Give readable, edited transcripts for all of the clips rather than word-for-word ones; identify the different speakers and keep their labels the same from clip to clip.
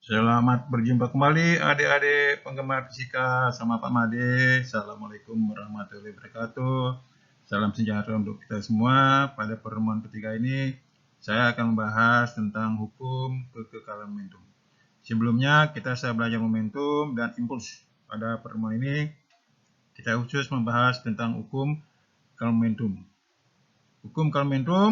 Speaker 1: Selamat berjumpa kembali adik-adik penggemar fisika sama Pak Made. Assalamualaikum warahmatullahi wabarakatuh. Salam sejahtera untuk kita semua. Pada pertemuan ketiga ini saya akan membahas tentang hukum kekekalan momentum. Sebelumnya kita sudah belajar momentum dan impuls. Pada pertemuan ini kita khusus membahas tentang hukum kekekalan momentum. Hukum kekekalan momentum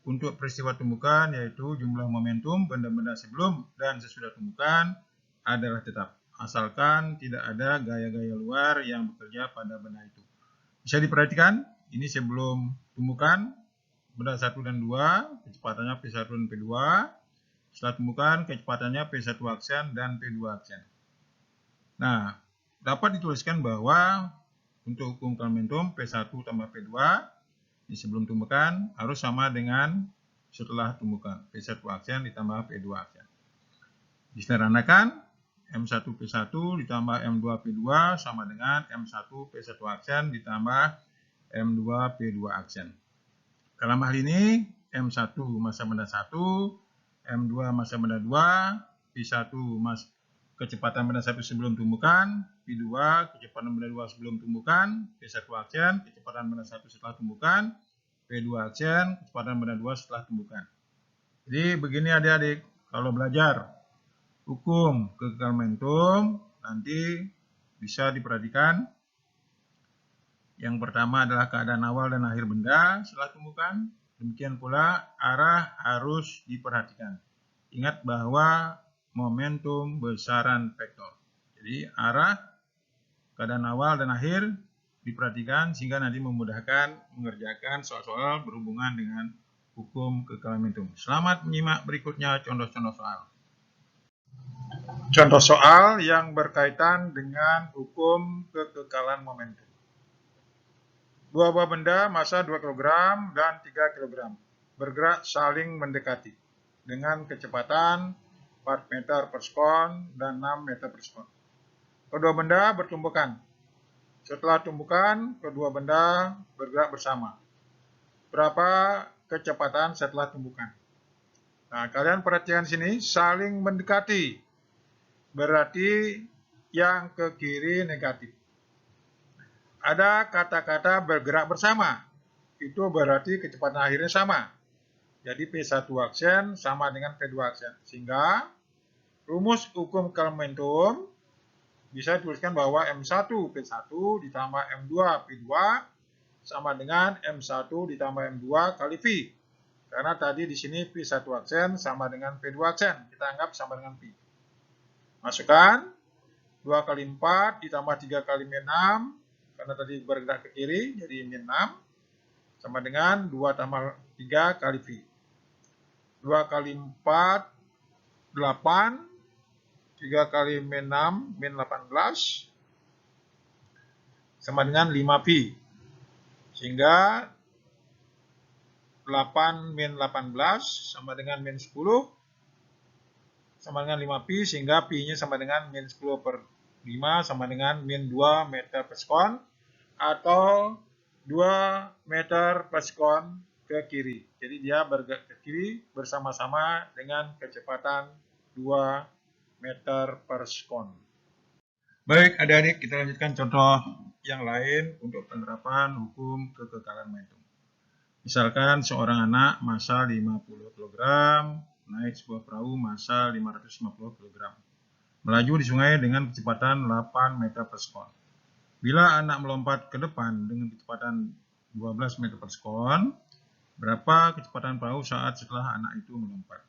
Speaker 1: untuk peristiwa tumbukan yaitu jumlah momentum benda-benda sebelum dan sesudah tumbukan adalah tetap, asalkan tidak ada gaya-gaya luar yang bekerja pada benda itu. Bisa diperhatikan, ini sebelum tumbukan, benda 1 dan 2, kecepatannya P1 dan P2. Setelah tumbukan, kecepatannya P1 aksen dan P2 aksen. Nah, dapat dituliskan bahwa untuk hukum momentum P1 tambah P2 di sebelum tumbukan harus sama dengan setelah tumbukan. P1 aksen ditambah P2 aksen. Disederhanakan, M1 P1 ditambah M2 P2 sama dengan M1 P1 aksen ditambah M2 P2 aksen. Dalam hal ini, M1 massa benda 1, M2 massa benda 2, P1 kecepatan benda 1 sebelum tumbukan, P2 kecepatan benda 2 sebelum tumbukan, P1 aksen kecepatan benda 1 setelah tumbukan, P2 aksen kecepatan benda 2 setelah tumbukan. Jadi begini adik-adik, kalau belajar hukum kekekalan momentum nanti bisa diperhatikan. Yang pertama adalah keadaan awal dan akhir benda setelah tumbukan. Demikian pula arah harus diperhatikan. Ingat bahwa momentum besaran vektor. Jadi arah, keadaan awal dan akhir diperhatikan sehingga nanti memudahkan mengerjakan soal-soal berhubungan dengan hukum kekekalan momentum. Selamat menyimak berikutnya contoh-contoh soal. Contoh soal yang berkaitan dengan hukum kekekalan momentum. Dua buah benda massa 2 kg dan 3 kg bergerak saling mendekati dengan kecepatan 4 meter per sekon dan 6 meter per sekon. Kedua benda bertumbukan. Setelah tumbukan, kedua benda bergerak bersama. Berapa kecepatan setelah tumbukan? Nah, kalian perhatikan sini, saling mendekati. Berarti yang ke kiri negatif. Ada kata-kata bergerak bersama. Itu berarti kecepatan akhirnya sama. Jadi P1 aksen sama dengan P2 aksen. Sehingga rumus hukum kekekalan momentum bisa dituliskan bahwa M1 P1 ditambah M2 P2 sama dengan M1 ditambah M2 kali V. Karena tadi di sini P1 aksen sama dengan P2 aksen. Kita anggap sama dengan P. Masukkan 2 kali 4 ditambah 3 kali min 6. Karena tadi bergerak ke kiri, jadi min 6. Sama dengan 2 tambah 3 kali V. 2 kali 4, 8. 3 kali min 6, min 18. Sama dengan 5pi. Sehingga 8 min 18 sama dengan min 10. Sama dengan 5pi, sehingga pi-nya sama dengan min 10 per 5 sama dengan min 2 meter per sekon. Atau 2 meter per sekon ke kiri. Jadi dia bergerak ke kiri bersama-sama dengan kecepatan 2 meter per sekon. Baik adik-adik, kita lanjutkan contoh yang lain untuk penerapan hukum kekekalan momentum. Misalkan seorang anak massa 50 kg naik sebuah perahu massa 550 kg. Melaju di sungai dengan kecepatan 8 meter per sekon. Bila anak melompat ke depan dengan kecepatan 12 meter per sekon, berapa kecepatan perahu saat setelah anak itu melompat?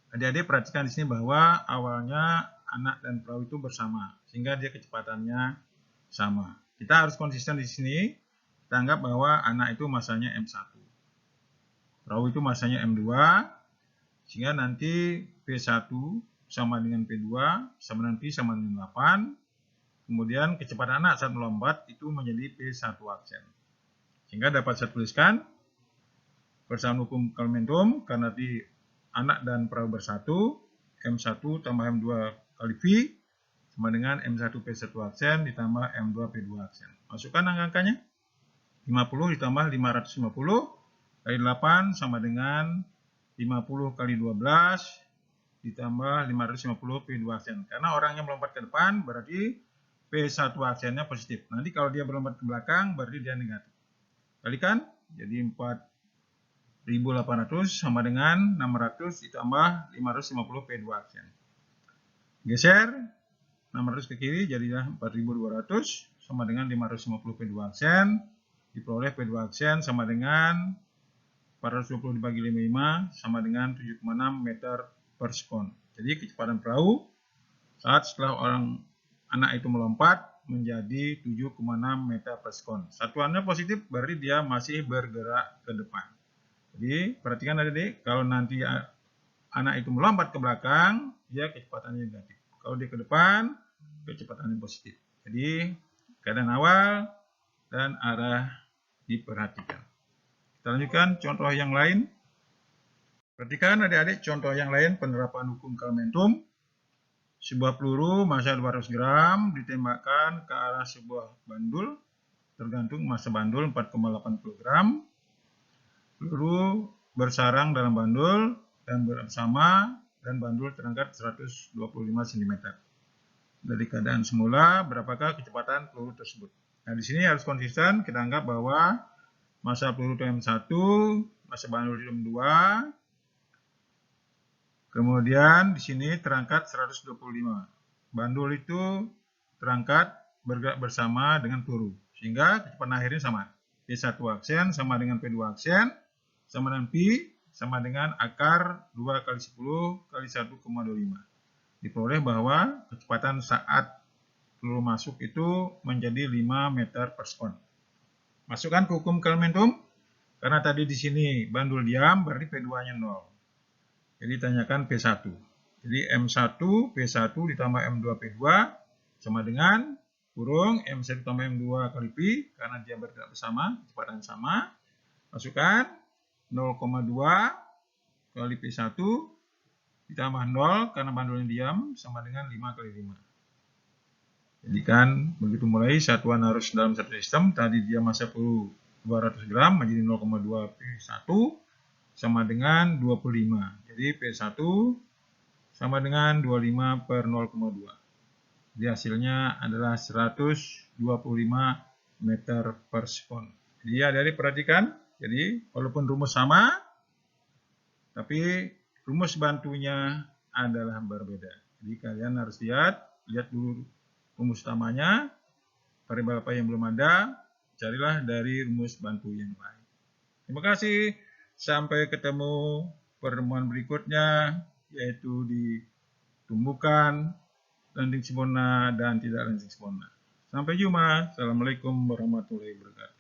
Speaker 1: Adik-adik perhatikan di sini bahwa awalnya anak dan perahu itu bersama, sehingga dia kecepatannya sama. Kita harus konsisten di sini. Kita anggap bahwa anak itu massanya M1. Perahu itu massanya M2, sehingga nanti P1 sama dengan P2, sama dengan P sama dengan 8. Kemudian kecepatan anak saat melompat itu menjadi P1 aksen. Sehingga dapat saya tuliskan persamaan hukum kekekalan momentum karena di anak dan perahu bersatu, M1 tambah M2 kali V sama dengan M1 P1 aksen ditambah M2 P2 aksen. Masukkan angka-angkanya. 50 ditambah 550 kali 8 sama dengan 50 kali 12 ditambah 550 P2 aksen. Karena orangnya melompat ke depan, berarti P1 aksennya positif. Nanti kalau dia berlompat ke belakang, berarti dia negatif. Kalikan, jadi 4.800 sama dengan 600 ditambah 550 P2 aksen. Geser 600 ke kiri, jadilah 4.200 sama dengan 550 P2 aksen. Diperoleh P2 aksen sama dengan 420 dibagi 55 sama dengan 7,6 meter per sekon. Jadi kecepatan perahu saat setelah anak itu melompat menjadi 7,6 meter per sekon. Satuannya positif berarti dia masih bergerak ke depan. Jadi perhatikan adik-adik, kalau nanti anak itu melompat ke belakang, dia kecepatannya negatif. Kalau dia ke depan, kecepatannya positif. Jadi keadaan awal dan arah diperhatikan. Kita lanjutkan contoh yang lain. Perhatikan adik-adik contoh yang lain penerapan hukum Kalementum. Sebuah peluru massa 200 gram ditembakkan ke arah sebuah bandul, tergantung massa bandul 4,80 gram. Peluru bersarang dalam bandul dan bersama dan bandul terangkat 125 cm. Dari keadaan semula, berapakah kecepatan peluru tersebut? Nah, di sini harus konsisten, kita anggap bahwa massa peluru itu M1, massa bandul itu M2. Kemudian di sini terangkat 125. Bandul itu terangkat bergerak bersama dengan peluru. Sehingga kecepatan akhirnya sama. P1 aksen sama dengan P2 aksen sama dengan Pi sama dengan akar 2 kali 10 kali 1,25. Diperoleh bahwa kecepatan saat peluru masuk itu menjadi 5 meter per sekon. Masukkan ke hukum Kalementum. Karena tadi di sini bandul diam, berarti P2-nya 0. Jadi tanyakan P1. Jadi M1 P1 ditambah M2 P2 sama dengan kurung M1 tambah M2 kali Pi, karena dia bergerak bersama, kecepatan sama. Masukkan 0,2 kali P1 ditambah 0 karena bandulnya diam sama dengan 5 kali 5. Jadi kan begitu mulai satuan harus dalam satu sistem, tadi dia massa peluru 200 gram menjadi 0,2 P1 sama dengan 25. Jadi P1 sama dengan 25 per 0,2. Jadi hasilnya adalah 125 meter per sekon. Jadi adik-adik perhatikan, jadi walaupun rumus sama, tapi rumus bantunya adalah berbeda. Jadi kalian harus lihat dulu rumus utamanya, variabel apa yang belum ada, carilah dari rumus bantu yang lain. Terima kasih, sampai ketemu pertemuan berikutnya, yaitu di tumbukan, landing sempurna, dan tidak landing sempurna. Sampai jumpa. Assalamualaikum warahmatullahi wabarakatuh.